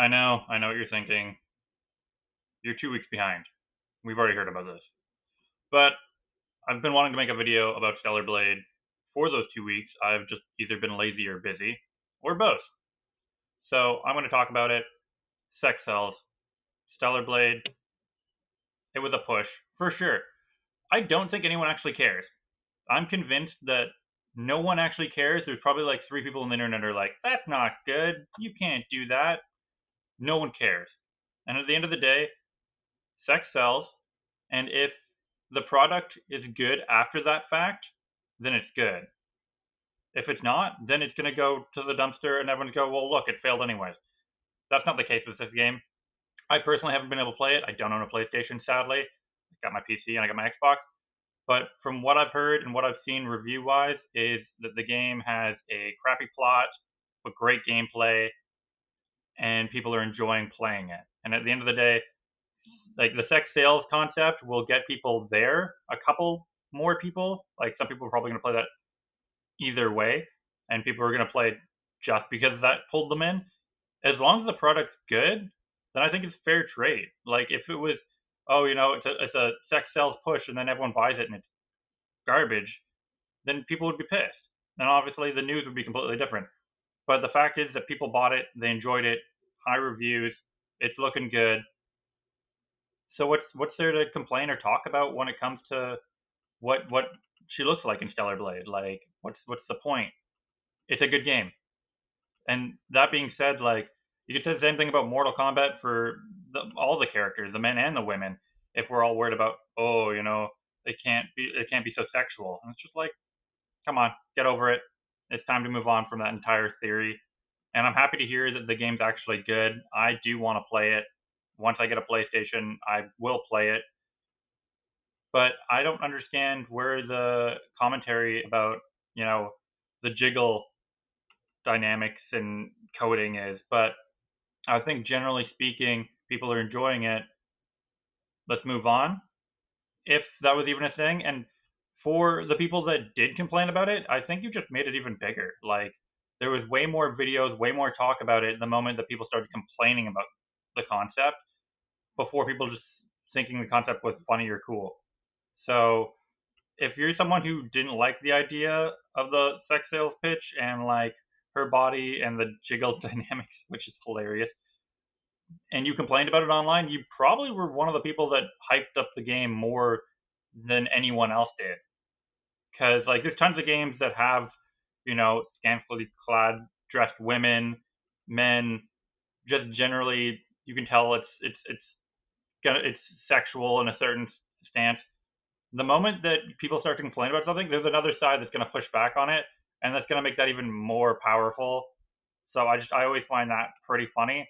I know what you're thinking. You're 2 weeks behind. We've already heard about this. But I've been wanting to make a video about Stellar Blade for those 2 weeks. I've just either been lazy or busy, or both. So I'm going to talk about it. Sex Cells, Stellar Blade. It was a push, for sure. I don't think anyone actually cares. I'm convinced that no one actually cares. There's probably like 3 people on the internet are like, that's not good. You can't do that. No one cares. And at the end of the day, sex sells. And if the product is good after that fact, then it's good. If it's not, then it's going to go to the dumpster and everyone's go, well, look, it failed anyways. That's not the case with this game. I personally haven't been able to play it. I don't own a PlayStation, sadly. I got my PC and I got my Xbox. But from what I've heard and what I've seen review-wise is that the game has a crappy plot, but great gameplay, and people are enjoying playing it. And at the end of the day, like the sex sales concept will get people there, a couple more people. Like some people are probably going to play that either way, and people are going to play it just because that pulled them in. As long as the product's good, then I think it's fair trade. Like if it was, oh, it's a sex sales push, and then everyone buys it and it's garbage, then people would be pissed. And obviously the news would be completely different. But the fact is that people bought it, they enjoyed it, high reviews, it's looking good. So what's there to complain or talk about when it comes to what she looks like in Stellar Blade? Like what's the point? It's a good game. And that being said, like you could say the same thing about Mortal Kombat for all the characters, the men and the women. If we're all worried about, oh, it can't be so sexual, and it's just like, come on, get over it. It's time to move on from that entire theory. And I'm happy to hear that the game's actually good. I do want to play it. Once I get a PlayStation, I will play it. But I don't understand where the commentary about, you know, the jiggle dynamics and coding is. But I think generally speaking, people are enjoying it. Let's move on. If that was even a thing. And for the people that did complain about it, I think you just made it even bigger. Like there was way more videos, way more talk about it the moment that people started complaining about the concept before people just thinking the concept was funny or cool. So if you're someone who didn't like the idea of the sex sales pitch and like her body and the jiggle dynamics, which is hilarious, and you complained about it online, you probably were one of the people that hyped up the game more than anyone else did. Because like there's tons of games that have, scantily clad dressed women, men, just generally you can tell it's sexual in a certain stance. The moment that people start to complain about something, there's another side that's going to push back on it, and that's going to make that even more powerful. So I always find that pretty funny.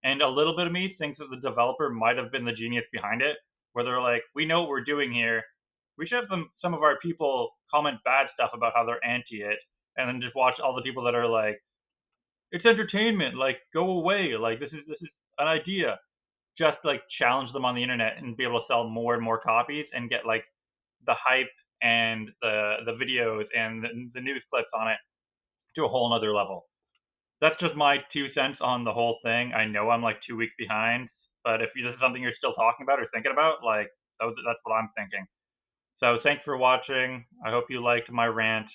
And a little bit of me thinks that the developer might have been the genius behind it, where they're like, we know what we're doing here. We should have some of our people comment bad stuff about how they're anti it, and then just watch all the people that are like, it's entertainment, like go away, like this is an idea. Just like challenge them on the internet and be able to sell more and more copies and get like the hype and the videos and the news clips on it to a whole nother level. That's just my 2 cents on the whole thing. I know I'm like 2 weeks behind, but if this is something you're still talking about or thinking about, like that's what I'm thinking. So thanks for watching. I hope you liked my rant.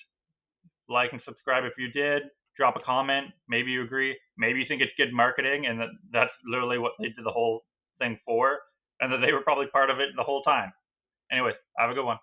Like and subscribe if you did. Drop a comment. Maybe you agree. Maybe you think it's good marketing and that's literally what they did the whole thing for, and that they were probably part of it the whole time. Anyways, have a good one.